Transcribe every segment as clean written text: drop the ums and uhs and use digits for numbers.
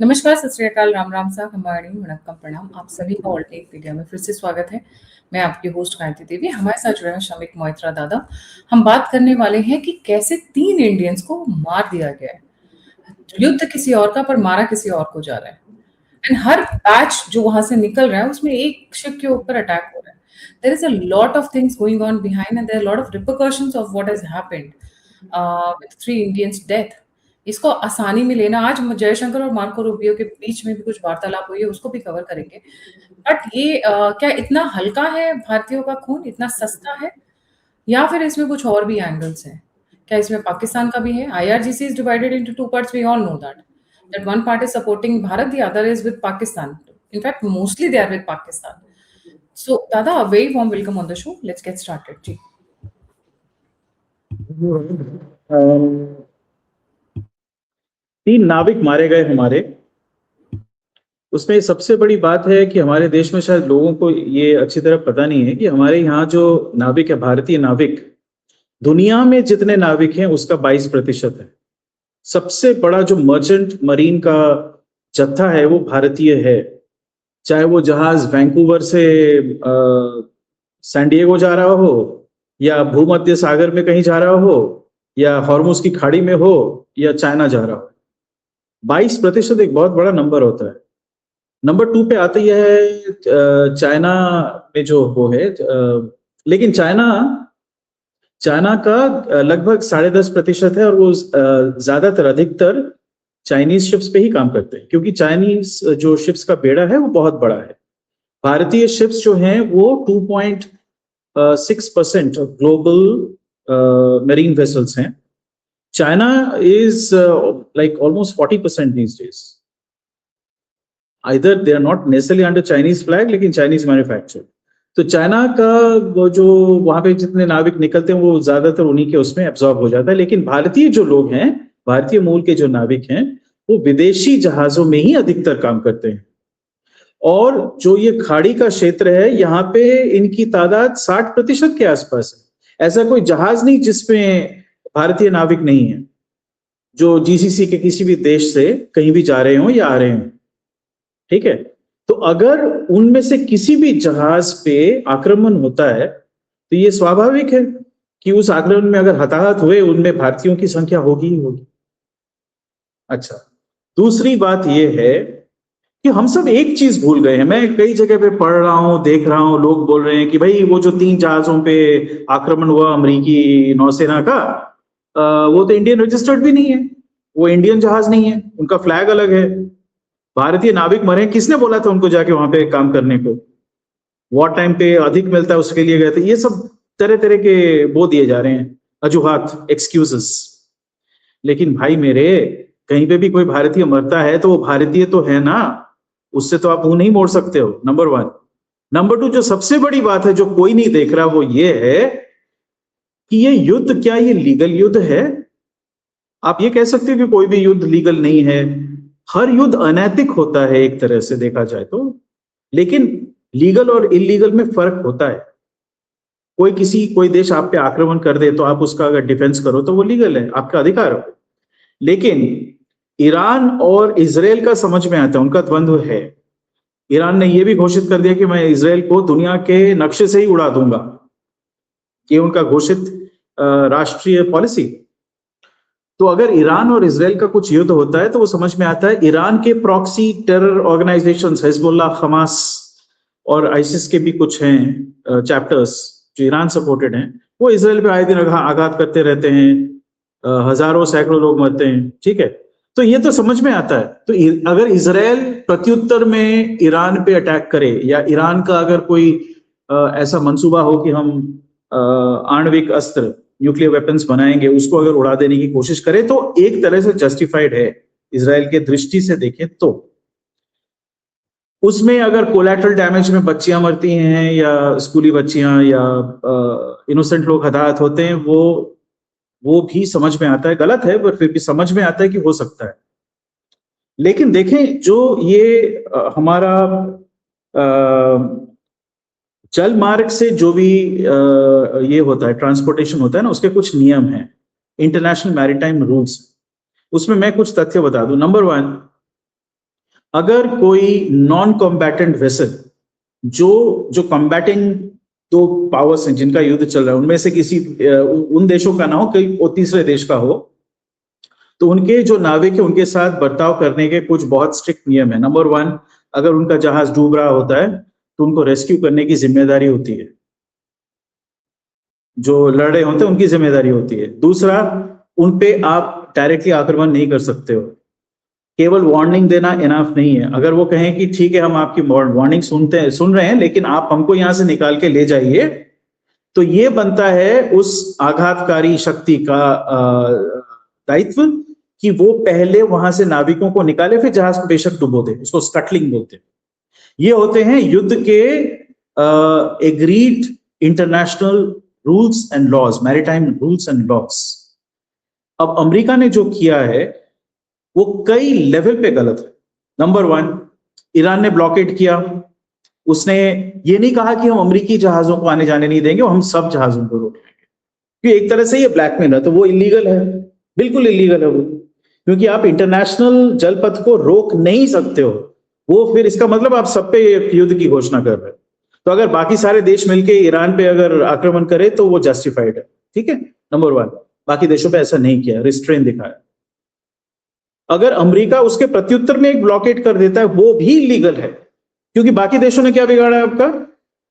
नमस्कार, सत श्री अकाल, राम राम सा, खम्बाणी, वणक्कम, प्रणाम। आप सभी का ऑल टेक मीडिया में फिर से स्वागत है। मैं आपकी होस्ट गायत्री देवी, हमारे साथ जुड़े हैं शमिक मोइत्रा दादा। हम बात करने वाले हैं कि कैसे 3 इंडियंस को मार दिया गया है। युद्ध किसी और का पर मारा किसी और को जा रहा है। एंड हर बैच जो वहां से निकल रहा है उसमें एक शिप के ऊपर अटैक हो रहा है। There is a lot of things going on behind and there are lot of repercussions of what has happened with 3 Indians death. इसको आसानी में लेना, आज जयशंकर और मार्को रूबियो के बीच में भी कुछ वार्तालाप हुई है, उसको भी कवर करेंगे। बट ये क्या इतना हल्का है भारतीयों का खून, इतना सस्ता है, या फिर इसमें कुछ और भी एंगल्स हैं? क्या इसमें पाकिस्तान का भी है? IRGC is divided into two parts. We all know that. That one part is supporting Bharat, the other is with Pakistan. In fact, mostly they are with Pakistan. So, Dada, a very warm welcome on the show. Let's get started. जी. 3 नाविक मारे गए हमारे। उसमें सबसे बड़ी बात है कि हमारे देश में शायद लोगों को ये अच्छी तरह पता नहीं है कि हमारे यहाँ जो नाविक है, भारतीय नाविक, दुनिया में जितने नाविक हैं उसका 22% है। सबसे बड़ा जो मर्चेंट मरीन का जत्था है वो भारतीय है। चाहे वो जहाज वैंकूवर से सैन डिएगो जा रहा हो, या भूमध्य सागर में कहीं जा रहा हो, या हॉर्मुज की खाड़ी में हो, या चाइना जा रहा हो। 22% एक बहुत बड़ा नंबर होता है। नंबर 2 पे आती है चाइना में जो वो है, लेकिन चाइना का लगभग 10.5% है, और वो ज्यादातर अधिकतर चाइनीज शिप्स पे ही काम करते हैं, क्योंकि चाइनीज जो शिप्स का बेड़ा है वो बहुत बड़ा है। भारतीय शिप्स जो हैं वो 2.6% ग्लोबल मेरीन वेसल्स हैं। China is like almost 40% these days. Either they are not necessarily under Chinese flag, लेकिन Chinese manufactured. तो चाइना का वो जो वहां पे जितने नाविक निकलते हैं वो ज्यादातर उन्हीं के उसमें एब्जॉर्ब हो जाता है। लेकिन भारतीय जो लोग हैं, भारतीय मूल के जो नाविक हैं, वो विदेशी जहाजों में ही अधिकतर काम करते हैं। और जो ये खाड़ी का क्षेत्र है, यहाँ पे इनकी तादाद 60% के आसपास है। ऐसा कोई जहाज नहीं जिसमें भारतीय नाविक नहीं है, जो जीसीसी के किसी भी देश से कहीं भी जा रहे हो या आ रहे हो। ठीक है, तो अगर उनमें से किसी भी जहाज पे आक्रमण होता है तो ये स्वाभाविक है कि उस आक्रमण में अगर हताहत हुए उनमें भारतीयों की संख्या होगी ही होगी। अच्छा, दूसरी बात ये है कि हम सब एक चीज भूल गए हैं। मैं कई जगह पे पढ़ रहा हूं, देख रहा हूं, लोग बोल रहे हैं कि भाई वो जो 3 जहाजों पे आक्रमण हुआ अमेरिकी नौसेना का, वो तो इंडियन रजिस्टर्ड भी नहीं है, वो इंडियन जहाज नहीं है, उनका फ्लैग अलग है। भारतीय नाविक मरे, किसने बोला था उनको जाके वहां पे काम करने को? वॉर टाइम पे अधिक मिलता है उसके लिए गए थे। ये सब तरह तरह के वो दिए जा रहे हैं, अजुहात, एक्सक्यूजेस। लेकिन भाई मेरे, कहीं पे भी कोई भारतीय मरता है तो वो भारतीय तो है ना, उससे तो आप मुंह नहीं मोड़ सकते हो। नंबर 1। नंबर 2, जो सबसे बड़ी बात है जो कोई नहीं देख रहा, वो ये है कि ये युद्ध, क्या ये लीगल युद्ध है? आप ये कह सकते हो कि कोई भी युद्ध लीगल नहीं है। हर युद्ध अनैतिक होता है एक तरह से देखा जाए तो, लेकिन लीगल और इलीगल में फर्क होता है। कोई देश आप पे आक्रमण कर दे तो आप उसका अगर डिफेंस करो तो वो लीगल है, आपका अधिकार है। लेकिन ईरान और इजराइल का समझ में आता है, उनका द्वंद्व है। ईरान ने यह भी घोषित कर दिया कि मैं इजराइल को दुनिया के नक्शे से ही उड़ा दूंगा। ये उनका घोषित राष्ट्रीय पॉलिसी। तो अगर ईरान और इजराइल का कुछ युद्ध होता है तो वो समझ में आता है ईरान के proxy terror organisations, Hezbollah, Hamas और आईसिस के भी कुछ हैं चैप्टर्स जो ईरान सपोर्टेड हैं, वो इजराइल पे आए दिन आघात करते रहते हैं, हजारों सैकड़ों लोग मरते हैं। ठीक है, तो ये तो समझ में आता है। तो अगर इजराइल प्रत्युत्तर में ईरान पे अटैक करे, या ईरान का अगर कोई ऐसा मंसूबा हो कि हम आणविक अस्त्र, न्यूक्लियर वेपन्स बनाएंगे, उसको अगर उड़ा देने की कोशिश करे, तो एक तरह से जस्टिफाइड है इजराइल के दृष्टि से देखें तो। उसमें अगर कोलैटरल डैमेज में बच्चियां मरती हैं, या स्कूली बच्चियां, या इनोसेंट लोग हताहत होते हैं, वो भी समझ में आता है। गलत है पर फिर भी समझ में आता है कि हो सकता है। लेकिन देखें, जो ये हमारा जल मार्ग से जो भी ये होता है, ट्रांसपोर्टेशन होता है ना, उसके कुछ नियम हैं, इंटरनेशनल मैरीटाइम रूल्स। उसमें मैं कुछ तथ्य बता दूं। नंबर 1, अगर कोई नॉन कॉम्बैटेंट वेसल जो जो कॉम्बैटिंग दो पावर्स हैं जिनका युद्ध चल रहा है उनमें से किसी उन देशों का ना हो, कहीं वो तीसरे देश का हो, तो उनके जो नाविक है उनके साथ बर्ताव करने के कुछ बहुत स्ट्रिक्ट नियम है। नंबर 1, अगर उनका जहाज डूब रहा होता है तो उनको रेस्क्यू करने की जिम्मेदारी होती है, जो लड़ रहे होते हैं उनकी जिम्मेदारी होती है। दूसरा, उनपे आप डायरेक्टली आक्रमण नहीं कर सकते हो, केवल वार्निंग देना इनफ नहीं है। अगर वो कहें कि ठीक है हम आपकी वार्निंग सुन रहे हैं लेकिन आप हमको यहां से निकाल के ले जाइए, तो ये बनता है उस आघातकारी शक्ति का दायित्व कि वो पहले वहां से नाविकों को निकाले, फिर जहाज को बेशक डुबो दे। उसको स्कटलिंग बोलते हैं। ये होते हैं युद्ध के agreed international rules and laws, maritime rules and laws. अब अमेरिका ने जो किया है वो कई लेवल पे गलत है। नंबर 1, ईरान ने ब्लॉकेट किया। उसने ये नहीं कहा कि हम अमेरिकी जहाजों को आने जाने नहीं देंगे, हम सब जहाजों को रोक लेंगे, क्योंकि एक तरह से ये ब्लैकमेल है, तो वो इलीगल है, बिल्कुल इलीगल है वो, क्योंकि आप इंटरनेशनल जलपथ को रोक नहीं सकते हो। वो फिर इसका मतलब आप सब पे युद्ध की घोषणा कर रहे हो। तो अगर बाकी सारे देश मिलके ईरान पे अगर आक्रमण करे तो वो जस्टिफाइड है, ठीक है, नंबर 1। बाकी देशों पे ऐसा नहीं किया, रिस्ट्रेन दिखाया। अगर अमेरिका उसके प्रत्युत्तर में एक ब्लॉकेट कर देता है वो भी इलीगल है, क्योंकि बाकी देशों ने क्या बिगाड़ा है आपका?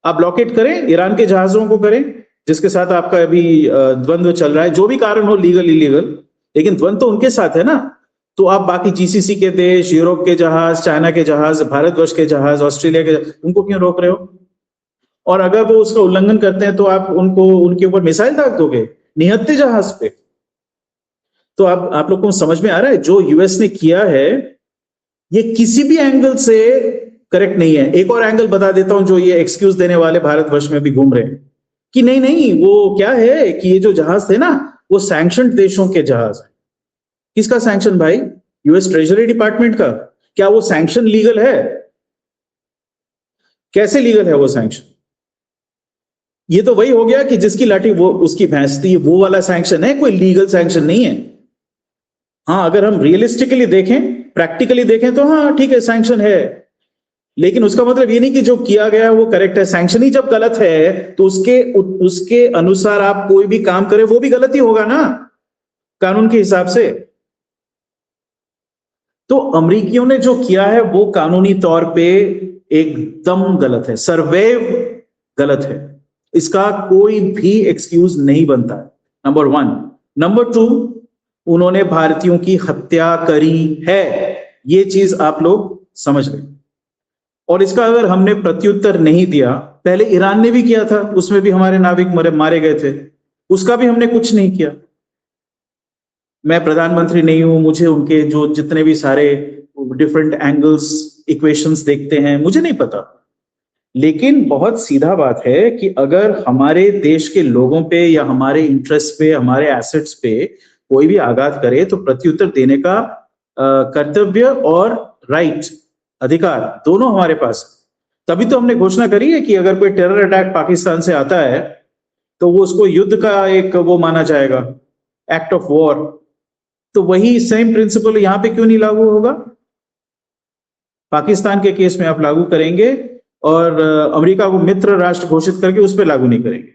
आप ब्लॉकेट करें, ईरान के जहाजों को करें जिसके साथ आपका अभी द्वंद्व चल रहा है, जो भी कारण हो, लीगल इलीगल, लेकिन द्वंद्व तो उनके साथ है ना। तो आप बाकी जीसीसी के देश, यूरोप के जहाज, चाइना के जहाज, भारतवर्ष के जहाज, ऑस्ट्रेलिया के जहाज, उनको क्यों रोक रहे हो? और अगर वो उसका उल्लंघन करते हैं तो आप उनको उनके ऊपर मिसाइल दाग दोगे निहत्थे जहाज पे। तो आप लोग को समझ में आ रहा है जो यूएस ने किया है ये किसी भी एंगल से करेक्ट नहीं है। एक और एंगल बता देता हूं जो ये एक्सक्यूज देने वाले भारतवर्ष में भी घूम रहे हैं कि नहीं नहीं वो क्या है कि ये जो जहाज थे ना वो सैंक्शनड देशों के जहाज है। किसका सैंक्शन भाई? यूएस ट्रेजरी डिपार्टमेंट का। क्या वो सैंक्शन लीगल है? कैसे लीगल है वो सैंक्शन? ये तो वही हो गया कि जिसकी लाठी वो उसकी भैंस थी, वो वाला सैंक्शन है, कोई लीगल सैंक्शन नहीं है। हाँ, अगर हम रियलिस्टिकली देखें, प्रैक्टिकली देखें तो हाँ ठीक है, सैंक्शन है, लेकिन उसका मतलब ये नहीं कि जो किया गया है वो करेक्ट है। सैंक्शन ही जब गलत है तो उसके अनुसार आप कोई भी काम करें वो भी गलत ही होगा ना, कानून के हिसाब से। तो अमरीकियों ने जो किया है वो कानूनी तौर पे एकदम गलत है, सर्वैव गलत है। इसका कोई भी एक्सक्यूज नहीं बनता है, नंबर 1। नंबर 2, उन्होंने भारतीयों की हत्या करी है, ये चीज आप लोग समझ लें। और इसका अगर हमने प्रत्युत्तर नहीं दिया, पहले ईरान ने भी किया था, उसमें भी हमारे नाविक मारे गए थे, उसका भी हमने कुछ नहीं किया। मैं प्रधानमंत्री नहीं हूं, मुझे उनके जो जितने भी सारे डिफरेंट एंगल्स इक्वेशंस देखते हैं मुझे नहीं पता, लेकिन बहुत सीधा बात है कि अगर हमारे देश के लोगों पे या हमारे इंटरेस्ट पे, हमारे एसेट्स पे कोई भी आघात करे तो प्रत्युत्तर देने का कर्तव्य और राइट, अधिकार दोनों हमारे पास। तभी तो हमने घोषणा करी है कि अगर कोई टेरर अटैक पाकिस्तान से आता है तो वो उसको युद्ध का एक वो माना जाएगा, एक्ट ऑफ वॉर। तो वही सेम प्रिंसिपल यहां पे क्यों नहीं लागू होगा? पाकिस्तान के केस में आप लागू करेंगे और अमेरिका को मित्र राष्ट्र घोषित करके उस पर लागू नहीं करेंगे।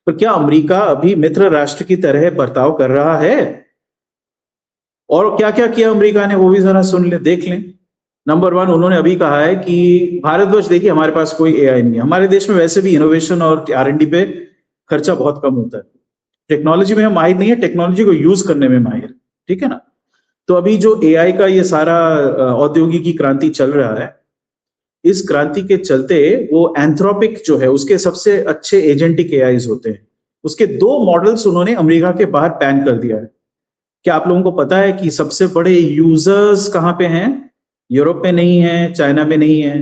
तो क्या अमेरिका अभी मित्र राष्ट्र की तरह बर्ताव कर रहा है? और क्या क्या किया अमेरिका ने वो भी जरा सुन ले, देख लें। नंबर 1, उन्होंने अभी कहा है कि भारतवर्ष देखिए हमारे पास कोई एआई नहीं है, हमारे देश में वैसे भी इनोवेशन और R&D पे खर्चा बहुत कम होता है, टेक्नोलॉजी में हम माहिर नहीं है, टेक्नोलॉजी को यूज करने में माहिर, ठीक है ना। तो अभी जो एआई का ये सारा औद्योगिकी क्रांति चल रहा है, इस क्रांति के चलते वो एंथ्रोपिक जो है उसके सबसे अच्छे एजेंटिक एआईज होते हैं, उसके 2 मॉडल्स उन्होंने अमेरिका के बाहर बैन कर दिया है। क्या आप लोगों को पता है कि सबसे बड़े यूजर्स कहां पे हैं? यूरोप में नहीं है, चाइना में नहीं है।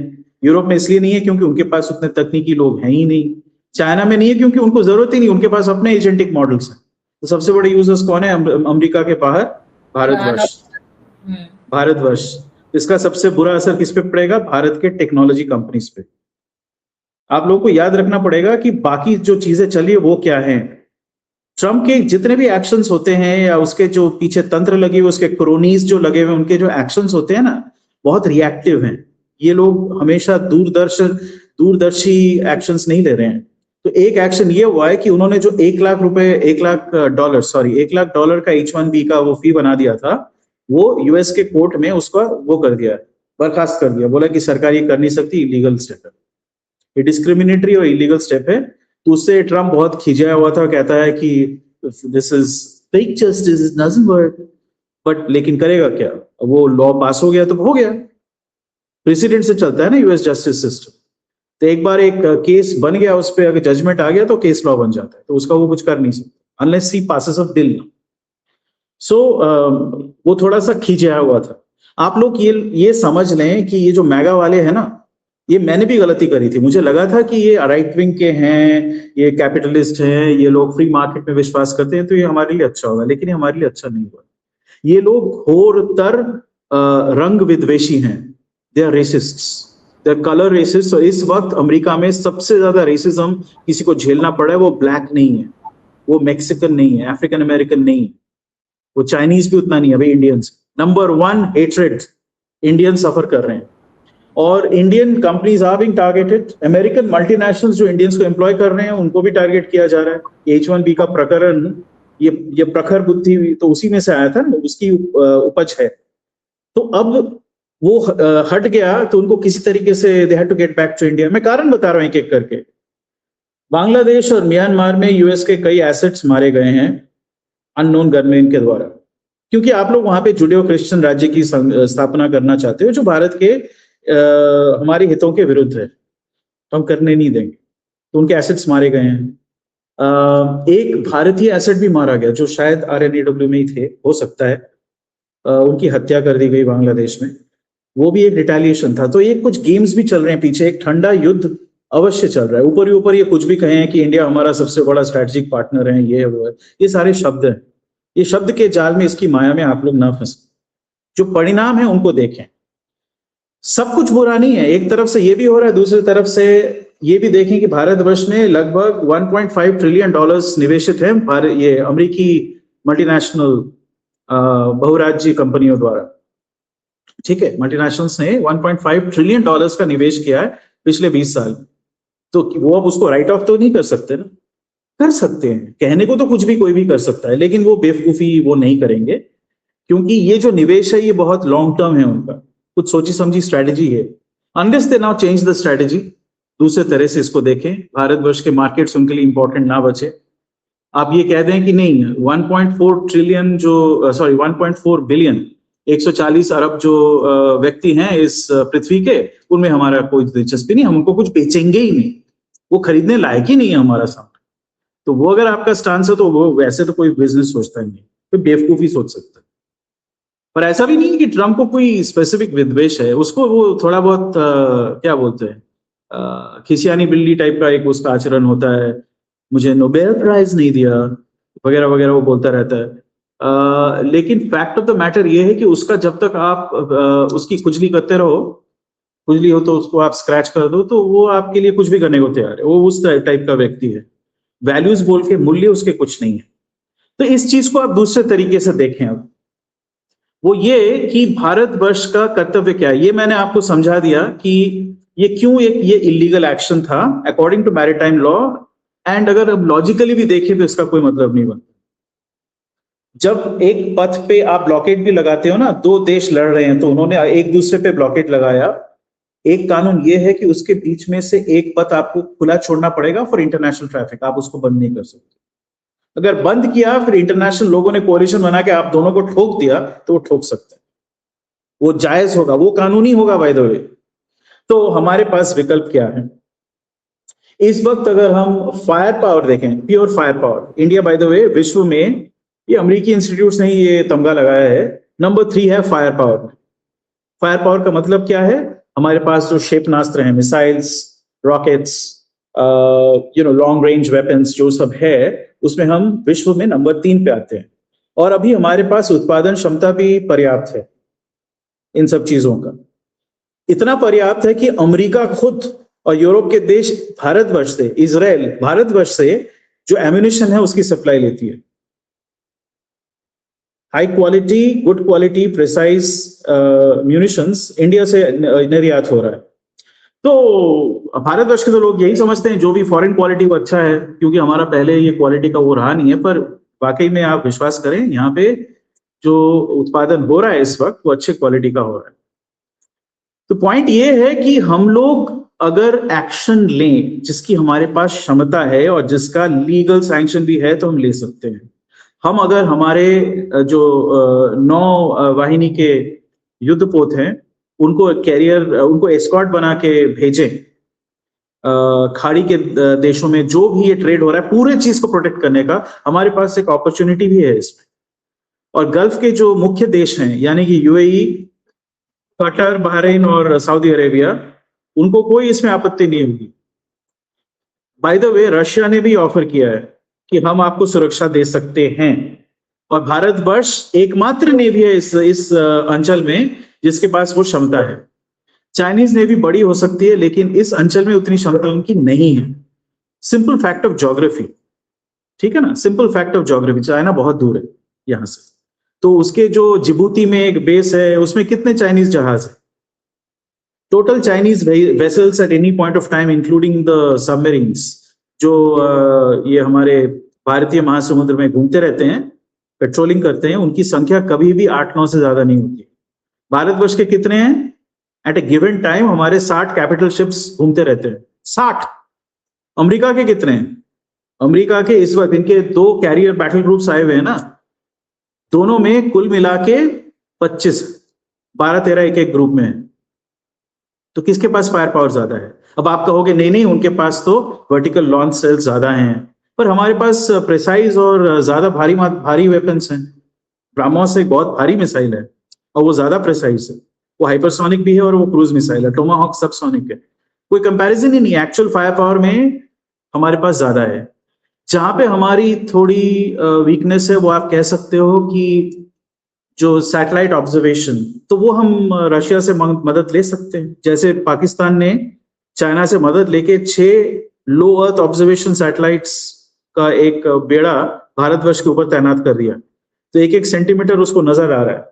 यूरोप में इसलिए नहीं है क्योंकि उनके पास उतने तकनीकी लोग हैं ही नहीं। चाइना में नहीं है क्योंकि उनको जरूरत ही नहीं, उनके पास अपने एजेंटिक मॉडल्स हैं। तो सबसे बड़े यूजर्स कौन है अमेरिका के बाहर? भारतवर्ष। भारतवर्ष। इसका सबसे बुरा असर किस पे पड़ेगा? भारत के टेक्नोलॉजी कंपनीज पे। आप लोगों को याद रखना पड़ेगा कि बाकी जो चीजें चली है वो क्या है। ट्रम्प के जितने भी एक्शंस होते हैं या उसके जो पीछे तंत्र लगे हुए, उसके क्रोनीज जो लगे हुए, उनके जो एक्शंस होते हैं ना, बहुत रिएक्टिव हैं। ये लोग हमेशा दूरदर्शी एक्शंस नहीं ले रहे हैं। तो एक एक्शन ये हुआ है कि उन्होंने जो $1 लाख $1 लाख का H1B का वो फी बना दिया था, वो यूएस के कोर्ट में उसका वो कर दिया, बर्खास्त कर दिया। बोला कि सरकार ये कर नहीं सकती, इलीगल स्टेप है, ये डिस्क्रिमिनेटरी और इलीगल स्टेप है। तो उससे ट्रम्प बहुत खिंचाया हुआ था, कहता है कि this is fake justice, it doesn't work. But लेकिन करेगा क्या, वो लॉ पास हो गया तो हो गया, प्रेसिडेंट से चलता है ना यूएस जस्टिस सिस्टम। तो एक बार एक केस बन गया, उस पर अगर जजमेंट आ गया तो केस लॉ बन जाता है, तो उसका वो कुछ कर नहीं सकता unless he passes of bill. So वो थोड़ा सा खींचा हुआ था। आप लोग ये समझ लें कि ये जो मैगा वाले हैं ना, ये मैंने भी गलती करी थी। मुझे लगा था कि ये राइट विंग के हैं, ये कैपिटलिस्ट हैं, ये लोग फ्री मार्केट में विश्वास करते हैं, तो ये हमारे लिए अच्छा होगा, लेकिन ये हमारे लिए अच्छा नहीं हुआ। ये लोग घोरतर रंग विद्वेषी हैं, they are racists, they are colour racist. और इस वक्त अमेरिका में सबसे ज्यादा रेसिज्म किसी को झेलना पड़ा है, वो ब्लैक नहीं है, वो मैक्सिकन नहीं है, अफ्रीकन अमेरिकन नहीं है, वो चाइनीज भी उतना नहीं है भाई, Indians. Number 1 hatred Indian suffer कर रहे हैं, और Indian companies are being targeted. American multinationals जो इंडियंस को एम्प्लॉय कर रहे हैं, उनको भी टारगेट किया जा रहा है। H1B का प्रकरण, ये प्रखर बुद्धि तो उसी में से आया था ना, उसकी उपज है। तो अब वो हट गया, तो उनको किसी तरीके से they had to get back to India. मैं कारण बता रहा हूं एक एक करके। बांग्लादेश और म्यांमार में यूएस के कई एसेट्स मारे गए हैं अननोन गनमैन के द्वारा, क्योंकि आप लोग वहां पे जुडियो क्रिश्चियन राज्य की स्थापना करना चाहते हो, जो भारत के हमारे हितों के विरुद्ध है, तो हम करने नहीं देंगे। तो उनके एसेट्स मारे गए हैं। एक भारतीय एसेट भी मारा गया, जो शायद RNAW में ही थे, हो सकता है। उनकी हत्या कर दी गई बांग्लादेश में, वो भी एक रिटेलिएशन था। तो ये कुछ गेम्स भी चल रहे हैं पीछे, एक ठंडा युद्ध अवश्य चल रहा है। ऊपर ही ऊपर ये कुछ भी कहें कि इंडिया हमारा सबसे बड़ा स्ट्रेटेजिक पार्टनर है, ये वो है, ये सारे शब्द हैं। ये शब्द के जाल में, इसकी माया में आप लोग ना फंसे। जो परिणाम है उनको देखें। सब कुछ बुरा नहीं है, एक तरफ से ये भी हो रहा है, दूसरी तरफ से ये भी देखें कि भारतवर्ष में लगभग $1.5 ट्रिलियन निवेशित है ये अमेरिकी मल्टीनेशनल बहुराज्यीय कंपनियों द्वारा। ठीक है, मल्टीनेशनल्स ने $1.5 ट्रिलियन का निवेश किया है पिछले 20 साल। तो वो अब उसको राइट ऑफ तो नहीं कर सकते ना? कर सकते हैं, कहने को तो कुछ भी कोई भी कर सकता है, लेकिन वो बेवकूफी वो नहीं करेंगे, क्योंकि ये जो निवेश है ये बहुत लॉन्ग टर्म है उनका, कुछ सोची समझी स्ट्रेटेजी है। Unless they now change the strategy, दूसरे तरह से इसको देखें, भारतवर्ष के मार्केट्स उनके लिए इंपॉर्टेंट ना बचे। आप ये कह दें कि नहीं, 1.4 ट्रिलियन जो 1.4 बिलियन 140 अरब जो व्यक्ति हैं इस पृथ्वी के, उनमें हमारा कोई दिलचस्पी नहीं, हम उनको कुछ बेचेंगे ही नहीं, वो खरीदने लायक ही नहीं है हमारा सामान। तो वो अगर आपका स्टांस है, तो वो वैसे तो कोई बिजनेस सोचता ही नहीं, तो बेवकूफी सोच सकता है। पर ऐसा भी नहीं है कि ट्रम्प को कोई स्पेसिफिक विद्वेष है, उसको वो थोड़ा बहुत क्या बोलते हैं, खिसियानी बिल्ली टाइप का एक उसका आचरण होता है, मुझे नोबेल प्राइज नहीं दिया वगैरह वगैरह, वो बोलता रहता है। लेकिन फैक्ट ऑफ द मैटर ये है कि उसका जब तक आप उसकी खुजली करते रहो, खुजली हो तो उसको आप स्क्रैच कर दो, तो वो आपके लिए कुछ भी करने को तैयार है। वो उस टाइप का व्यक्ति है, वैल्यूज बोल के मूल्य उसके कुछ नहीं है। तो इस चीज को आप दूसरे तरीके से देखें। अब वो ये कि भारतवर्ष का कर्तव्य क्या है, ये मैंने आपको समझा दिया कि ये क्यों ये इलीगल एक्शन था according to maritime law. And अगर अब लॉजिकली भी देखें तो इसका कोई मतलब नहीं बनता। जब एक पथ पे आप ब्लॉकेड भी लगाते हो ना, दो देश लड़ रहे हैं तो उन्होंने एक दूसरे पे ब्लॉकेड लगाया, एक कानून ये है कि उसके बीच में से एक पथ आपको खुला छोड़ना पड़ेगा फॉर इंटरनेशनल ट्रैफिक, आप उसको बंद नहीं कर सकते। अगर बंद किया, फिर इंटरनेशनल लोगों ने कोalition बना के आप दोनों को ठोक दिया, तो वो ठोक सकते हैं, वो जायज होगा, वो कानूनी होगा बाय द वे। तो हमारे पास विकल्प क्या है इस वक्त? अगर हम फायर पावर देखें, pure fire power, India by the way विश्व में, ये अमेरिकी इंस्टीट्यूट ने ये तमगा लगाया है, नंबर 3 है फायर पावर। फायर पावर का मतलब क्या है? हमारे पास जो क्षेपणास्त्र हैं, missiles, rockets, long range weapons जो सब है, उसमें हम विश्व में नंबर 3 पे आते हैं। और अभी हमारे पास उत्पादन क्षमता भी पर्याप्त है इन सब चीजों का, इतना पर्याप्त है कि अमेरिका खुद और यूरोप के देश भारतवर्ष से, इजराइल भारतवर्ष से जो एम्यूनिशन है उसकी सप्लाई लेती है। High quality, good quality, precise munitions India से निर्यात हो रहा है। तो भारतवर्ष के तो लोग यही समझते हैं जो भी फॉरेन क्वालिटी वो अच्छा है, क्योंकि हमारा पहले ये क्वालिटी का वो रहा नहीं है। पर वाकई में आप विश्वास करें, यहाँ पे जो उत्पादन हो रहा है इस वक्त वो अच्छे क्वालिटी का हो रहा है। तो पॉइंट ये है कि हम लोग अगर एक्शन लें, जिसकी हमारे पास क्षमता है और जिसका लीगल सैंक्शन भी है, तो हम ले सकते हैं। हम अगर हमारे जो 9 वाहिनी के युद्धपोत हैं, उनको कैरियर, उनको एस्कॉर्ट बना के भेजें खाड़ी के देशों में, जो भी ये ट्रेड हो रहा है, पूरे चीज को प्रोटेक्ट करने का हमारे पास एक अपॉर्चुनिटी भी है इसमें। और गल्फ के जो मुख्य देश हैं, यानी कि यूएई, कतर, बहरीन और सऊदी अरेबिया, उनको कोई इसमें आपत्ति नहीं होगी। बाय द वे, रशिया ने भी ऑफर किया है कि हम आपको सुरक्षा दे सकते हैं, और भारतवर्ष एकमात्र नेवी है इस अंचल में जिसके पास वो क्षमता है। चाइनीज नेवी बड़ी हो सकती है, लेकिन इस अंचल में उतनी क्षमता उनकी नहीं है। सिंपल फैक्ट ऑफ ज्योग्राफी, ठीक है ना, simple fact of geography. China बहुत दूर है यहां से, तो उसके जो जिबूती में एक बेस है, उसमें कितने चाइनीज जहाज है? Total Chinese vessels at any point of time, including the submarines, जो ये हमारे भारतीय महासमुद्र में घूमते रहते हैं, पेट्रोलिंग करते हैं, उनकी संख्या कभी भी 8-9 से ज्यादा नहीं होती। भारतवर्ष के कितने हैं? एट ए गिवन टाइम हमारे 60 कैपिटल शिप्स घूमते रहते हैं, 60। अमेरिका के कितने हैं? अमेरिका के इस वक्त इनके 2 कैरियर बैटल ग्रुप्स आए हुए हैं ना, दोनों में कुल मिला के 25, 12-13 एक एक ग्रुप में है। तो किसके पास फायर पावर ज्यादा है? अब आप कहोगे नहीं नहीं, उनके पास तो वर्टिकल लॉन्च सेल्स ज्यादा हैं, पर हमारे पास प्रिसाइज और ज्यादा भारी वेपन्स हैं। ब्रह्मोस एक बहुत भारी मिसाइल है और वो ज्यादा प्रिसाइज है, वो हाइपरसोनिक भी है और वो क्रूज मिसाइल है। टोमाहॉक सबसोनिक है, कोई कंपैरिजन ही नहीं। एक्चुअल फायर पावर में हमारे पास ज्यादा है। जहां पे हमारी थोड़ी वीकनेस है, वो आप कह सकते हो कि जो सैटेलाइट ऑब्जर्वेशन, तो वो हम रशिया से मदद ले सकते हैं। जैसे पाकिस्तान ने चाइना से मदद लेके 6 लो अर्थ ऑब्जर्वेशन सैटेलाइट्स का एक बेड़ा भारतवर्ष के ऊपर तैनात कर दिया, तो 1-1 सेंटीमीटर उसको नजर आ रहा है।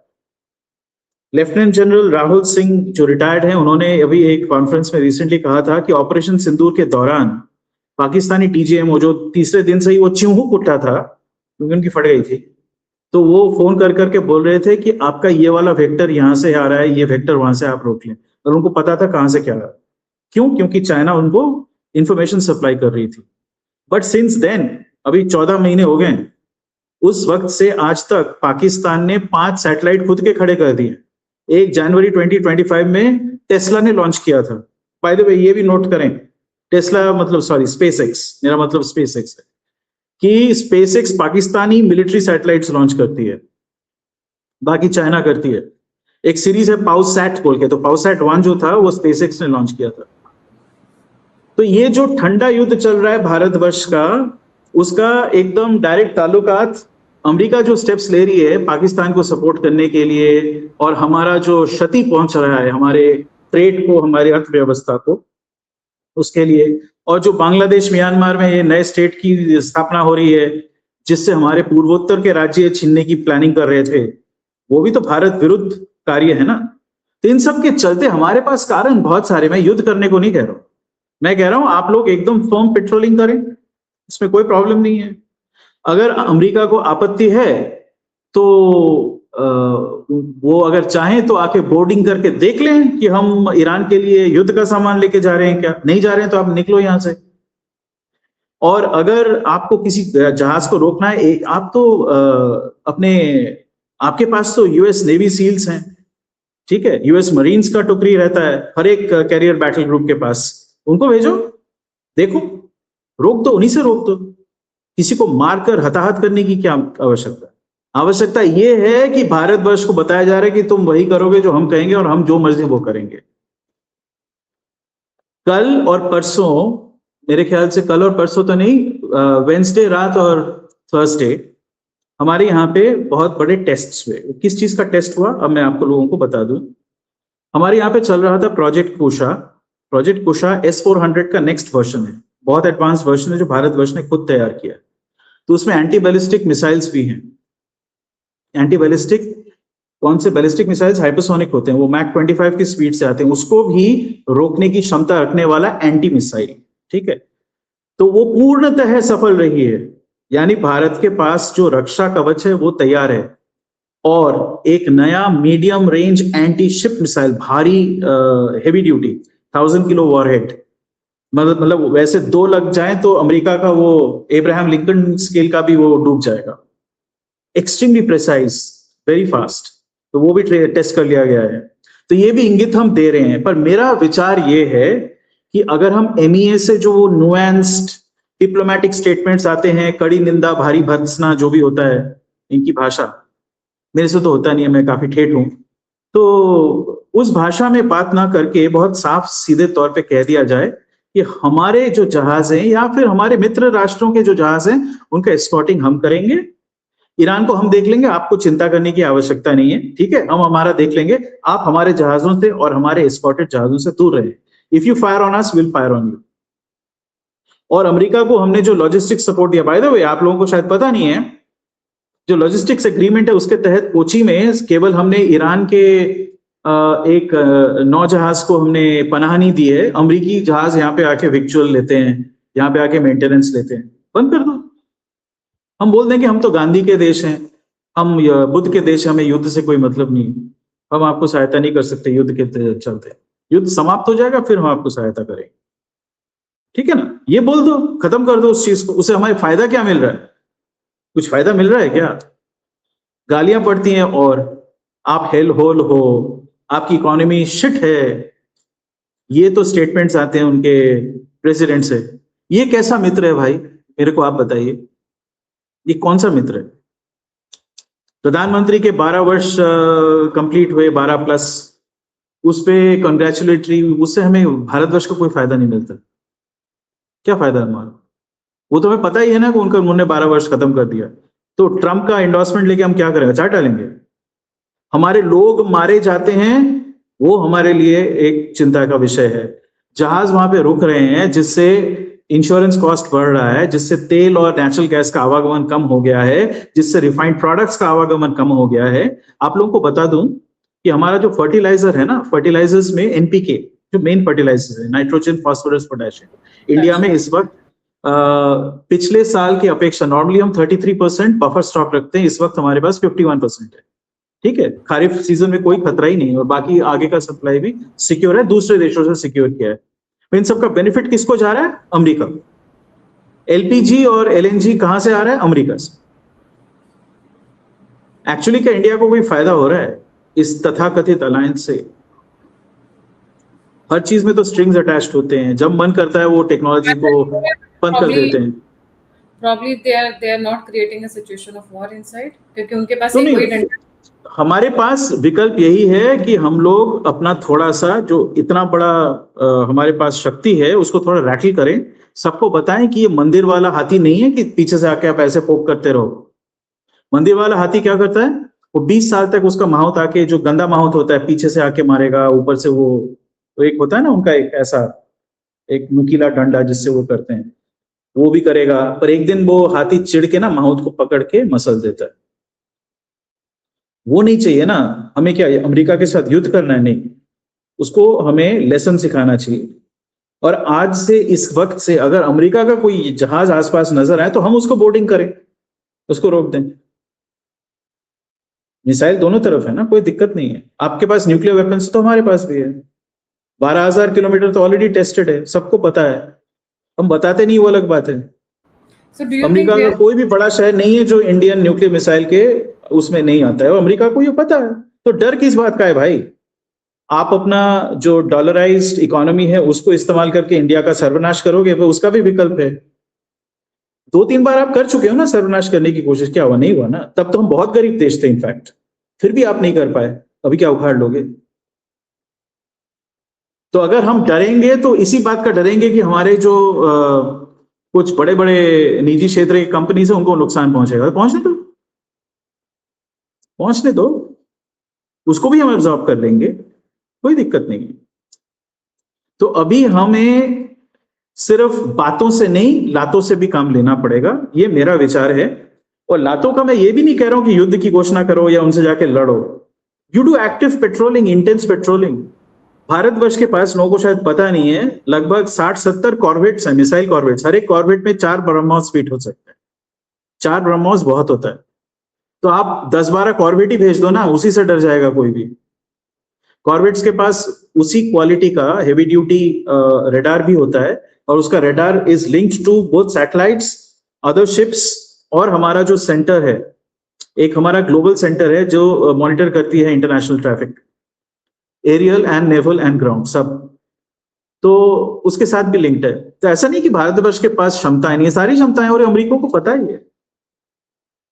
लेफ्टिनेंट जनरल राहुल सिंह जो रिटायर्ड हैं, उन्होंने अभी एक कॉन्फ्रेंस में रिसेंटली कहा था कि ऑपरेशन सिंदूर के दौरान पाकिस्तानी टीजीएमओ, जो तीसरे दिन से ही वो चिंहू उठा था क्योंकि उनकी फट गई थी, तो वो फोन कर करके बोल रहे थे कि आपका ये वाला वेक्टर यहाँ से आ रहा है, ये वेक्टर वहां से आप रोक लें। और उनको पता था कहां से क्या रहा। क्यों? क्योंकि चाइना उनको इंफॉर्मेशन सप्लाई कर रही थी। बट सिंस देन, अभी 14 महीने हो गए, उस वक्त से आज तक पाकिस्तान ने 5 सैटेलाइट खुद के खड़े कर दिए। एक जनवरी 2025 में टेस्ला ने लॉन्च किया था। बाय द वे, ये भी नोट करें, टेस्ला मतलब सॉरी स्पेसएक्स, मेरा मतलब स्पेसएक्स है, कि SpaceX Pakistani military satellites launch करती है, बाकी चाइना करती है। एक सीरीज है पाउसैट बोल के, तो पाउसैट 1 जो था वो स्पेसएक्स ने लॉन्च किया था। तो ये जो ठंडा युद्ध चल रहा है भारतवर्ष का, उसका एकदम डायरेक्ट ताल्लुकात अमेरिका जो स्टेप्स ले रही है पाकिस्तान को सपोर्ट करने के लिए, और हमारा जो क्षति पहुंच रहा है हमारे ट्रेड को, हमारी अर्थव्यवस्था को, उसके लिए, और जो बांग्लादेश म्यांमार में ये नए स्टेट की स्थापना हो रही है, जिससे हमारे पूर्वोत्तर के राज्य छीनने की प्लानिंग कर रहे थे, वो भी तो भारत विरुद्ध कार्य है ना। तो इन सब के चलते हमारे पास कारण बहुत सारे। मैं युद्ध करने को नहीं कह रहा हूं, मैं कह रहा हूं आप लोग एकदम फर्म पेट्रोलिंग करें, इसमें कोई प्रॉब्लम नहीं है। अगर अमेरिका को आपत्ति है तो वो अगर चाहें तो आके बोर्डिंग करके देख लें कि हम ईरान के लिए युद्ध का सामान लेके जा रहे हैं क्या। नहीं जा रहे हैं तो आप निकलो यहां से। और अगर आपको किसी जहाज को रोकना है, आप तो आपके पास तो यूएस नेवी सील्स हैं, ठीक है, यूएस मरीन्स का टुकड़ी रहता है हर एक कैरियर बैटल ग्रुप के पास, उनको भेजो, देखो, रोक दो, उन्हीं से रोक दो। किसी को मारकर हताहत करने की क्या आवश्यकता? आवश्यकता यह है कि भारतवर्ष को बताया जा रहा है कि तुम वही करोगे जो हम कहेंगे और हम जो मर्जी वो करेंगे। कल और परसों, मेरे ख्याल से कल और परसों तो नहीं, वेडनेसडे रात और थर्सडे हमारे यहाँ पे बहुत बड़े टेस्ट्स हुए। किस चीज का टेस्ट हुआ अब मैं आपको लोगों को बता दूं। हमारे यहाँ पे चल रहा था प्रोजेक्ट कुशा। प्रोजेक्ट कुशा S-400 का नेक्स्ट वर्जन है, बहुत एडवांस वर्जन है जो भारतवर्ष ने खुद तैयार किया। तो उसमें एंटी बैलिस्टिक मिसाइल्स भी हैं। एंटी बैलिस्टिक, कौन से बैलिस्टिक मिसाइल्स हाइपरसोनिक होते हैं, वो मैक 25 की स्पीड से आते हैं, उसको भी रोकने की क्षमता रखने वाला एंटी मिसाइल, ठीक है। तो वो पूर्णतः सफल रही है, यानी भारत के पास जो रक्षा कवच है वो तैयार है। और एक नया medium range anti ship missile, भारी हेवी ड्यूटी 1000 किलो वॉरहेड, मतलब वैसे 2 लग जाए तो अमेरिका का वो एब्राहम लिंकन स्केल का भी वो डूब जाएगा। एक्सट्रीमली प्रिसाइज, वेरी फास्ट, तो वो भी टेस्ट कर लिया गया है। तो ये भी इंगित हम दे रहे हैं। पर मेरा विचार ये है कि अगर हम एमईए से जो नुएंस्ड डिप्लोमेटिक स्टेटमेंट्स आते हैं, कड़ी निंदा, भारी भर्त्सना, जो भी होता है इनकी भाषा, मेरे से तो होता नहीं है, मैं काफी ठेठ हूं, तो उस भाषा में बात ना करके बहुत साफ सीधे तौर पे कह दिया जाए कि हमारे जो जहाज हैं या फिर हमारे मित्र राष्ट्रों के जो जहाज हैं उनका एस्कॉर्टिंग हम करेंगे, ईरान को हम देख लेंगे, आपको चिंता करने की आवश्यकता नहीं है, ठीक है, हम हमारा देख लेंगे, आप हमारे जहाजों से और हमारे एस्कॉर्टेड जहाजों से दूर रहे। If you fire on us, will fire on you. और अमेरिका को हमने जो लॉजिस्टिक सपोर्ट दिया, बाय द वे आप लोगों को शायद पता नहीं है, जो लॉजिस्टिक्स एग्रीमेंट है उसके तहत कोची में केवल हमने ईरान के एक नौजहाज को हमने पनाह नहीं दी है। अमेरिकी जहाज यहाँ पे आके विक्चुअल लेते हैं, यहाँ पे आके मेंटेनेंस लेते हैं, बंद कर दो। हम बोल दें कि हम तो गांधी के देश हैं, हम बुद्ध के देश, हमें युद्ध से कोई मतलब नहीं, हम आपको सहायता नहीं कर सकते युद्ध के चलते, युद्ध समाप्त हो जाएगा फिर हम आपको सहायता करेंगे, ठीक है ना, ये बोल दो, खत्म कर दो उस चीज को। उससे हमें फायदा क्या मिल रहा है? कुछ फायदा मिल रहा है क्या? गालियां पड़ती हैं और आप हेल होल हो, आपकी इकोनॉमी शिट है, ये तो स्टेटमेंट्स आते हैं उनके प्रेसिडेंट से। ये कैसा मित्र है भाई, मेरे को आप बताइए, ये कौन सा मित्र है? प्रधानमंत्री के 12 वर्ष कंप्लीट हुए, 12 प्लस, उस पे कंग्रेचुलेटरी, उससे हमें भारतवर्ष को कोई फायदा नहीं मिलता। क्या फायदा हमारा? वो तो हमें पता ही है ना कि उन्होंने 12 वर्ष खत्म कर दिया। तो ट्रंप का एंडोर्समेंट लेके हम क्या करेंगे? चाट डालेंगे? हमारे लोग मारे जाते हैं, वो हमारे लिए एक चिंता का विषय है। जहाज वहां पे रुक रहे हैं, जिससे इंश्योरेंस कॉस्ट बढ़ रहा है, जिससे तेल और नेचुरल गैस का आवागमन कम हो गया है, जिससे रिफाइंड प्रोडक्ट्स का आवागमन कम हो गया है। आप लोगों को बता दूं कि हमारा जो फर्टिलाइजर है ना, फर्टिलाइजर्स में एनपीके जो मेन फर्टिलाइजर है, नाइट्रोजन, फास्फोरस, पोटेशियम, इंडिया में इस वक्त पिछले साल की अपेक्षा, नॉर्मली हम 33% बफर स्टॉक रखते हैं, इस वक्त हमारे पास 51% है, ठीक है। खरीफ सीजन में कोई खतरा ही नहीं है और बाकी आगे का सप्लाई भी सिक्योर है, दूसरे देशों से सिक्योर किया है। इन सबका बेनिफिट किसको जा रहा है? अमेरिका। एलपीजी और एलएनजी कहां से आ रहा है? अमेरिका से। एक्चुअली क्या इंडिया को कोई फायदा हो रहा है इस तथाकथित अलायंस से? हर चीज में तो स्ट्रिंग्स अटैच्ड होते हैं, जब मन करता है वो टेक्नोलॉजी को बंद कर देते हैं। Probably they are not creating a situation of war inside, क्योंकि उनके पास तो एक कोई नहीं, हमारे पास विकल्प यही है कि हम लोग अपना थोड़ा सा, जो इतना बड़ा हमारे पास शक्ति है, उसको थोड़ा रैटल करें, सबको बताएं कि ये मंदिर वाला हाथी नहीं है कि पीछे से आके आप ऐसे पोक करते रहो। मंदिर वाला हाथी क्या करता है? वो 20 साल तक उसका माहौत आके, जो गंदा माहौत होता है, पीछे से आके मारेगा, ऊपर से वो एक होता है ना उनका एक ऐसा एक नुकीला डंडा जिससे वो करते हैं, वो भी करेगा, पर एक दिन वो हाथी चिढ़ के ना माहौत को पकड़ के मसल देता है। वो नहीं चाहिए ना हमें। क्या अमेरिका के साथ युद्ध करना है? नहीं, उसको हमें लेसन सिखाना चाहिए। और आज से, इस वक्त से, अगर अमेरिका का कोई जहाज आसपास नजर आए तो हम उसको बोर्डिंग करें, उसको रोक दें। मिसाइल दोनों तरफ है ना, कोई दिक्कत नहीं है। आपके पास न्यूक्लियर वेपन्स तो हमारे पास भी है, 12,000 किलोमीटर तो ऑलरेडी टेस्टेड है, सबको पता है, हम बताते नहीं, वो अलग बात है। अमेरिका का कोई भी बड़ा शहर नहीं है जो इंडियन न्यूक्लियर मिसाइल के उसमें नहीं आता है, और अमेरिका को ये पता है। तो डर किस बात का है भाई? आप अपना जो डॉलराइज्ड इकोनॉमी है उसको इस्तेमाल करके इंडिया का सर्वनाश करोगे, वो उसका भी विकल्प है। 2-3 बार आप कर चुके हो ना सर्वनाश करने की कोशिश, क्या हुआ? नहीं हुआ ना। तब तो हम बहुत गरीब देश थे इनफैक्ट, फिर भी आप नहीं कर पाए, अभी क्या उखाड़ लोगे? तो अगर हम डरेंगे तो इसी बात का डरेंगे कि हमारे जो कुछ बड़े बड़े निजी क्षेत्र की कंपनी से उनको नुकसान पहुंचेगा। पहुंचने दो, उसको भी हम एब्जॉर्ब कर लेंगे, कोई दिक्कत नहीं। तो अभी हमें सिर्फ बातों से नहीं, लातों से भी काम लेना पड़ेगा, ये मेरा विचार है। और नाटो का मैं ये भी नहीं कह रहा हूं कि युद्ध की घोषणा करो या उनसे जाके लड़ो, you do active patrolling, intense patrolling. Bharatvarsh के पास, लोगों को शायद पता नहीं है, लगभग 60-70 कॉर्वेट्स हैं, मिसाइल कॉर्वेट्स। हर एक कॉर्वेट में 4 ब्रह्मोस फिट हो सकते हैं। 4 ब्रह्मोस बहुत होता है। तो आप 10-12 कॉर्वेट ही भेज दो ना, उसी से डर जाएगा कोई भी। कॉर्वेट्स के पास उसी क्वालिटी का हेवी ड्यूटी रेडार भी होता है, और उसका radar is linked to both satellites, other ships, और हमारा जो सेंटर है, एक हमारा ग्लोबल सेंटर है जो मॉनिटर करती है international traffic, aerial and naval and ground सब, तो उसके साथ भी लिंक्ड है। तो ऐसा नहीं कि भारतवर्ष के पास क्षमताएं नहीं है, सारी क्षमताएं, और अमेरिका को पता ही है।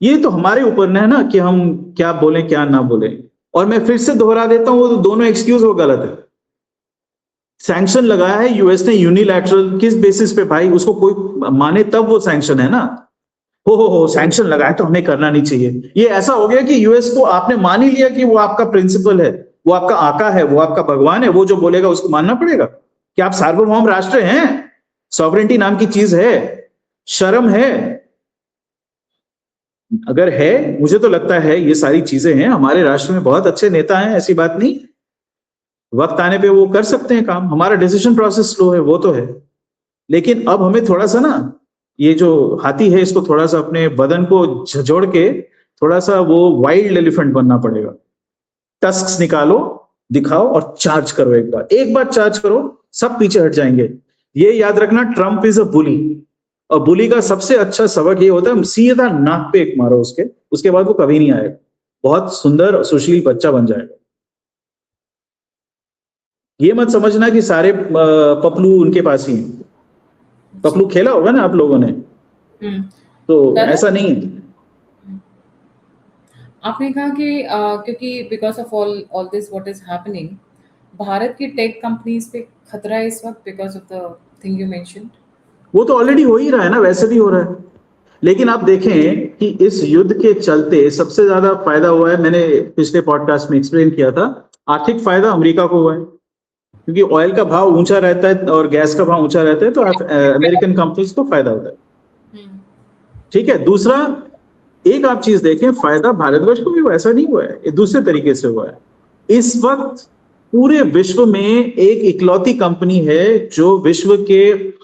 ये तो हमारे ऊपर है ना कि हम क्या बोलें क्या ना बोलें। और मैं फिर से दोहरा देता हूं, वो दोनों एक्सक्यूज वो गलत है। सैंक्शन लगाया है यूएस ने यूनिलैटरल, किस बेसिस पे भाई? उसको कोई माने तब वो सैंक्शन है ना। हो सैंक्शन लगाया तो हमें करना नहीं चाहिए। ये ऐसा हो गया कि यूएस को आपने मान ही लिया कि वो आपका प्रिंसिपल है, वो आपका आका है, वो आपका भगवान है, वो जो बोलेगा उसको मानना पड़ेगा। क्या आप सार्वभौम राष्ट्र हैं? सॉवरेंटी नाम की चीज है, शर्म है? अगर है, मुझे तो लगता है ये सारी चीजें हैं। हमारे राष्ट्र में बहुत अच्छे नेता हैं, ऐसी बात नहीं। वक्त आने पे वो कर सकते हैं काम। हमारा डिसीजन प्रोसेस स्लो है, वो तो है, लेकिन अब हमें थोड़ा सा ना, ये जो हाथी है इसको थोड़ा सा अपने बदन को झजोड़ के थोड़ा सा वो वाइल्ड एलिफेंट बनना पड़ेगा। टस्क्स निकालो, दिखाओ और चार्ज करो। एक बार चार्ज करो, सब पीछे हट जाएंगे। ये याद रखना, ट्रम्प इज अ बुली, और बुली का सबसे अच्छा सबक ये होता है सीधा नाक पे एक मारो उसके बाद वो कभी नहीं आएगा। बहुत सुंदर और सुशील बच्चा बन जाएगा। ये मत समझना कि सारे पपलू उनके पास ही हैं। पपलू खेला होगा ना आप लोगों ने, तो ऐसा नहीं है। आपने कहा कि क्योंकि because of all this what is happening, Bharat की टेक कंपनीज पे खतरा है इस वक्त because of the thing you mentioned. वो तो ऑलरेडी हो ही रहा है ना, वैसे भी हो रहा है। लेकिन आप देखें कि इस युद्ध के चलते सबसे ज्यादा फायदा हुआ है, मैंने पिछले पॉडकास्ट में एक्सप्लेन किया था, आर्थिक फायदा अमेरिका को हुआ है, क्योंकि ऑयल का भाव ऊंचा रहता है और गैस का भाव ऊंचा रहता है, तो अमेरिकन कंपनीज को फायदा होता है। ठीक है। दूसरा, एक आप चीज देखें, फायदा भारतवर्ष को भी वैसा नहीं हुआ है, ये दूसरे तरीके से हुआ है। इस वक्त पूरे विश्व में एक इकलौती कंपनी है जो विश्व के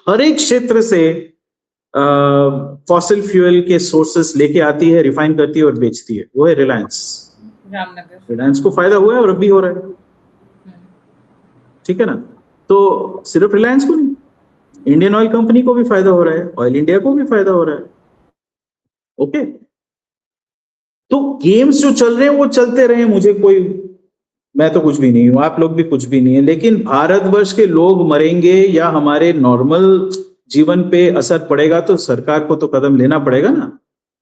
हर एक क्षेत्र से फॉसिल फ्यूल के सोर्सेस लेके आती है, रिफाइन करती है और बेचती है, वो है रिलायंस। रिलायंस को फायदा हुआ है और अब भी हो रहा है। ठीक है ना। तो सिर्फ रिलायंस को नहीं, इंडियन ऑयल कंपनी को भी फायदा हो रहा है, ऑयल इंडिया को भी फायदा हो रहा है। ओके, तो गेम्स जो चल रहे हैं वो चलते रहे, मैं तो कुछ भी नहीं हूं, आप लोग भी कुछ भी नहीं है, लेकिन भारतवर्ष के लोग मरेंगे या हमारे नॉर्मल जीवन पे असर पड़ेगा तो सरकार को तो कदम लेना पड़ेगा ना।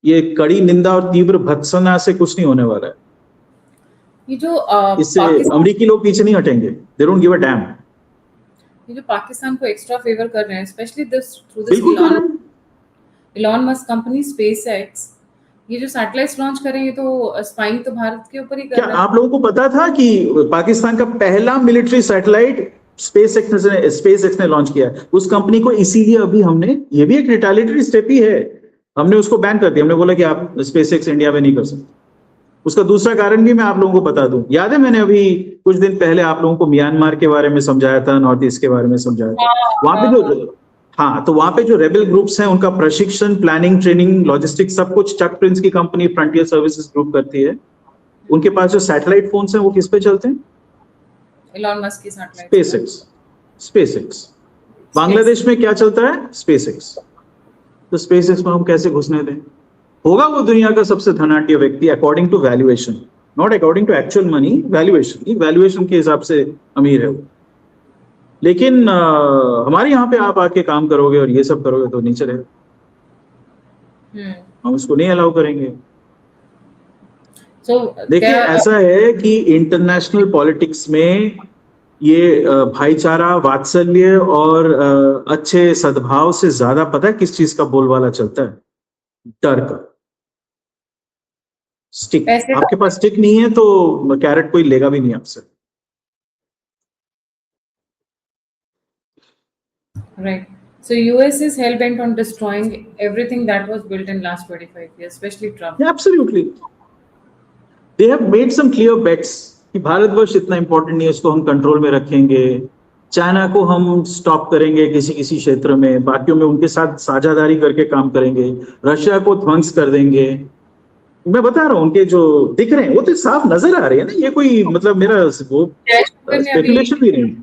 ये कड़ी निंदा और तीव्र भत्सना से कुछ नहीं होने वाला है। ये जो इससे अमेरिकी लोग पीछे नहीं हटेंगे, they don't give a dam. ये जो पाकिस्तान को एक्स्ट्रा फेवर कर रहे हैं, specially this through this Elon Musk company SpaceX, ये जो सैटेलाइट्स लॉन्च कर रहे हैं, ये तो स्पाइंग तो भारत के ऊपर ही कर रहे हैं। क्या आप लोगों को पता था कि पाकिस्तान का पहला मिलिट्री सैटेलाइट स्पेसएक्स ने लॉन्च किया है? उस कंपनी को इसीलिए अभी हमने, ये भी एक रिटेलिटरी स्टेप ही है, हमने उसको बैन कर दिया। हमने बोला कि आप स्पेसएक्स इंडिया में नहीं कर सकते। उसका दूसरा कारण भी मैं आप लोगों को बता दूं। याद है, मैंने अभी कुछ दिन पहले आप लोगों को म्यांमार के बारे में समझाया था, नॉर्थ ईस्ट के बारे में समझाया था। वहां पे तो वहां पे जो रेबल ग्रुप्स हैं उनका प्रशिक्षण, प्लानिंग, ट्रेनिंग, लॉजिस्टिक्स सब कुछ चक प्रिंस की कंपनी फ्रंटियर सर्विसेज ग्रुप करती है। उनके पास जो सैटेलाइट फोन्स हैं वो किस पे चलते हैं? इलॉन मस्क की सैटेलाइट। स्पेसएक्स। बांग्लादेश में क्या चलता है? स्पेसएक्स। तो स्पेसएक्स में हम कैसे घुसने दें? होगा वो दुनिया का सबसे धनाढ्य व्यक्ति according to valuation, not according to actual money, valuation के हिसाब से अमीर है वो। लेकिन हमारे यहाँ पे आप आके काम करोगे और ये सब करोगे तो नहीं चलेगा। हम उसको नहीं अलाउ करेंगे। देखिए, ऐसा है कि इंटरनेशनल पॉलिटिक्स में ये भाईचारा, वात्सल्य और अच्छे सद्भाव से ज्यादा पता है किस चीज का बोलबाला चलता है? डर का। स्टिक। आपके पास स्टिक नहीं है तो कैरेट कोई लेगा भी नहीं आपसे। Right. So US is hell bent on destroying everything that was built in last 25 years, especially Trump. Yeah, absolutely. They have made some clear bets कि भारतवर्ष इतना इंपॉर्टेंट नहीं है, इसको हम कंट्रोल में रखेंगे, चाइना को हम स्टॉप करेंगे किसी किसी क्षेत्र में, बाकियों में उनके साथ साझेदारी करके काम करेंगे, रशिया को ध्वंस कर देंगे। मैं बता रहा हूँ उनके जो दिख रहे हैं वो तो साफ नजर आ रहे हैं ना, ये कोई मतलब मेरा वो स्पेकुलेशन भी नहीं।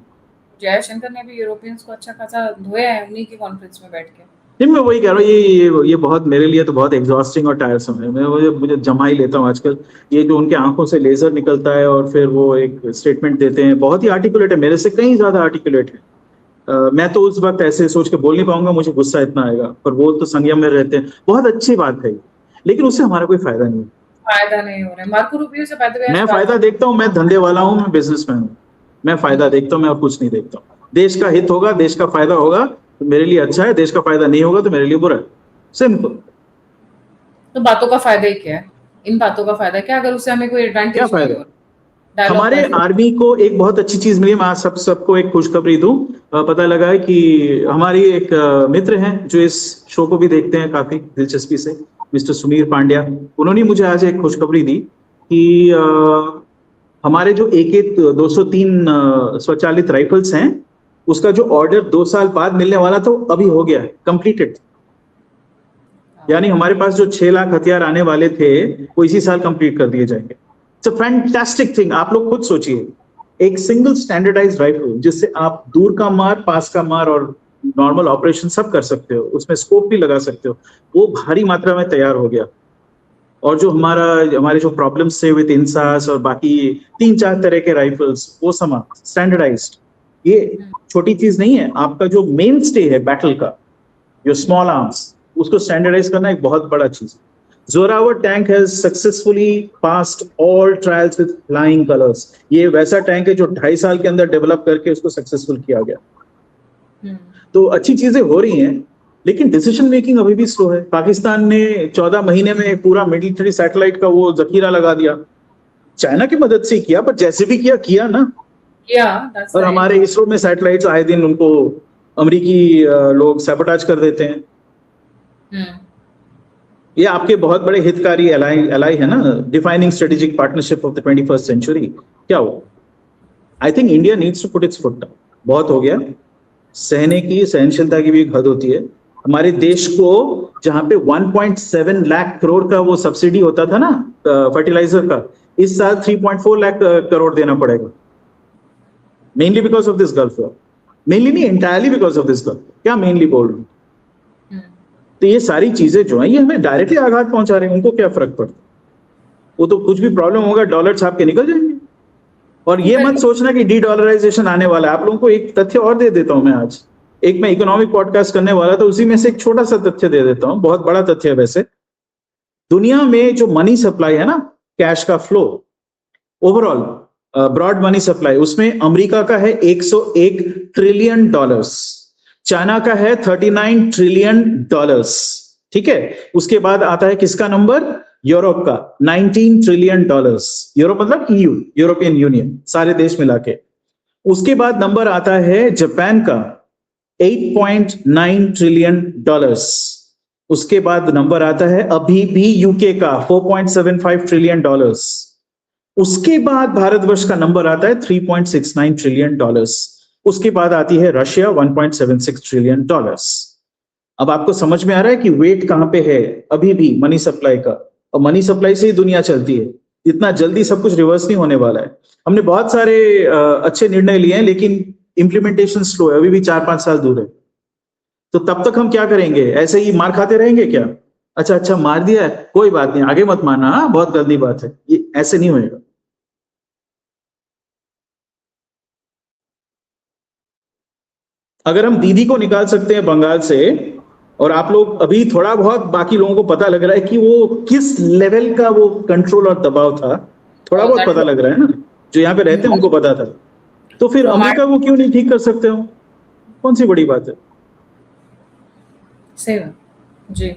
जयशंकर ने भी यूरोपियंस को अच्छा खासा धोया है उन्हीं की कॉन्फ्रेंस में बैठ के। नहीं, मैं वही कह रहा हूँ, ये बहुत मेरे लिए तो बहुत एग्जॉस्टिंग और टायरसम है। मुझे जमा ही लेता हूँ आजकल। ये जो उनके आंखों से लेजर निकलता है और फिर वो एक स्टेटमेंट देते हैं, बहुत ही आर्टिकुलेट है, मेरे से कहीं ज्यादा आर्टिकुलेट है। मैं तो उस वक्त ऐसे सोच के बोल नहीं पाऊंगा, मुझे गुस्सा इतना आएगा, पर वो तो संयम में रहते हैं। बहुत अच्छी बात है, लेकिन उससे हमारा कोई फायदा नहीं है। फायदा नहीं हो रहा है। मार्को रूबियो से बात मैं फायदा देखता हूँ, मैं धंधे वाला हूँ, मैं बिजनेसमैन हूँ, मैं फायदा देखता हूँ, मैं और कुछ नहीं देखता हूँ। देश का हित होगा, देश का फायदा होगा तो मेरे लिए अच्छा है, देश का फायदा नहीं होगा तो मेरे लिए बुरा है, सिंपल। तो बातों का फायदा ही क्या है? इन बातों का फायदा क्या अगर उससे हमें कोई एडवांटेज क्या फायदा? हमारे आर्मी को एक बहुत अच्छी चीज मिली, मैं सबको एक खुशखबरी दूं। पता लगा है कि हमारी एक मित्र हैं जो इस शो को भी देखते हैं काफी दिलचस्पी से, मिस्टर सुमीर पांड्या, उन्होंने मुझे आज एक खुशखबरी दी कि हमारे जो AK 203 स्वचालित राइफल्स हैं, उसका जो ऑर्डर 2 साल बाद मिलने वाला था अभी हो गया है, कंप्लीटेड। यानी हमारे पास जो 6 लाख हथियार आने वाले थे वो इसी साल कंप्लीट कर दिए जाएंगे। It's a fantastic thing. आप लोग खुद सोचिए, एक सिंगल स्टैंडर्डाइज्ड राइफल जिससे आप दूर का मार, पास का मार और नॉर्मल ऑपरेशन सब कर सकते हो, उसमें स्कोप भी लगा सकते हो, वो भारी मात्रा में तैयार हो गया। और जो हमारे जो प्रॉब्लम्स थे विद इंसास और बाकी 3-4 तरह के राइफल्स, वो समा स्टैंडर्डाइज्ड। ये छोटी चीज नहीं है। आपका जो मेन स्टे है बैटल का, जो स्मॉल आर्म्स, उसको स्टैंडर्डाइज करना एक बहुत बड़ा चीज है। Zoravar tank has successfully passed all trials with flying colors. ये वैसा टैंक है जो 2.5 साल के अंदर डेवलप करके उसको सक्सेसफुल किया गया। तो अच्छी चीजें हो रही हैं, लेकिन डिसीजन मेकिंग अभी भी स्लो है। पाकिस्तान ने 14 महीने में पूरा मिलिट्री सैटेलाइट का वो जखीरा लगा दिया। चाइना की मदद से किया, पर जैसे भी किया ना। और हमारे इसरो में सैटेलाइट्स आए दिन उनको अमेरिकी लोग सैबोटाज कर देते हैं। ये आपके बहुत बड़े हितकारी एलाई है ना, defining strategic partnership of the 21st century. क्या हो? I think India needs to put its foot down. बहुत हो गया, सहने की, सहनशीलता की भी एक हद होती है। हमारे देश को जहां पे 1.7 लाख करोड़ का वो सब्सिडी होता था ना फर्टिलाइजर का, इस साल 3.4 लाख करोड़ देना पड़ेगा, mainly because of this Gulf war. Mainly नहीं, entirely because of this Gulf. क्या मेनली बोल रहा हूं? तो ये सारी चीजें जो हैं ये हमें डायरेक्टली आघात पहुंचा रहे हैं। उनको क्या फर्क पड़ता है? वो तो कुछ भी प्रॉब्लम होगा डॉलर छाप के निकल जाएंगे। और ये मत सोचना कि डी डॉलराइजेशन आने वाला है। आप लोगों को एक तथ्य और दे देता हूं मैं आज। एक मैं इकोनॉमिक पॉडकास्ट करने वाला था, उसी में से एक छोटा सा तथ्य दे देता हूं, बहुत बड़ा तथ्य है वैसे। दुनिया में जो मनी सप्लाई है ना, कैश का flow, overall broad money supply, उसमें अमेरिका का है $101 ट्रिलियन, चाइना का है $39 ट्रिलियन। ठीक है, उसके बाद आता है किसका नंबर? यूरोप का 19 ट्रिलियन डॉलर्स। यूरोप मतलब EU, यूरोपियन यूनियन, सारे देश मिला के। उसके बाद नंबर आता है जापान का 8.9 ट्रिलियन डॉलर्स। उसके बाद नंबर आता है अभी भी यूके का 4.75 ट्रिलियन डॉलर्स। उसके बाद भारतवर्ष का नंबर आता है 3.69 ट्रिलियन डॉलर्स। उसके बाद आती है रशिया 1.76 ट्रिलियन डॉलर्स। अब आपको समझ में आ रहा है कि वेट कहां पे है अभी भी मनी सप्लाई का, और मनी सप्लाई से ही दुनिया चलती है। इतना जल्दी सब कुछ रिवर्स नहीं होने वाला है। हमने बहुत सारे अच्छे निर्णय लिए हैं, लेकिन इंप्लीमेंटेशन स्लो है, अभी भी 4-5 साल दूर है। तो तब तक हम क्या करेंगे? ऐसे ही मार खाते रहेंगे क्या? अच्छा मार दिया है, कोई बात नहीं, आगे मत मारना, बहुत गंदी बात है, ये ऐसे नहीं होएगा। अगर हम दीदी को निकाल सकते हैं बंगाल से, और आप लोग अभी थोड़ा बहुत बाकी लोगों को पता लग रहा है कि वो किस लेवल का वो कंट्रोल और दबाव था, थोड़ा बहुत पता लग रहा है ना, जो यहाँ पे रहते हैं उनको पता था, तो फिर अमेरिका को क्यों नहीं ठीक कर सकते हो? कौन सी बड़ी बात है? सही बात जी।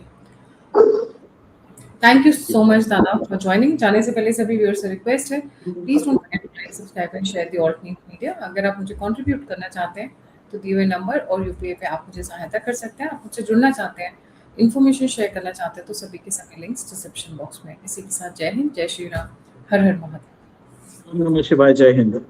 थैंक यू सो मच दादा फॉर ज्वाइनिंग। जाने से पहले सभी व्यूअर्स से रिक्वेस्ट है, please don't forget to like, subscribe and share the Alt News media. अगर आप मुझे कंट्रीब्यूट करना चाहते हैं तो दिए हुए नंबर और यूपीआई पे आप मुझे सहायता कर सकते हैं। आप मुझसे जुड़ना चाहते हैं, इन्फॉर्मेशन शेयर करना चाहते हैं, तो सभी के सभी लिंक्स डिस्क्रिप्शन बॉक्स में। इसी के साथ जय हिंद, जय श्री राम, हर हर महादेव। नमः शिवाय, जय हिंद।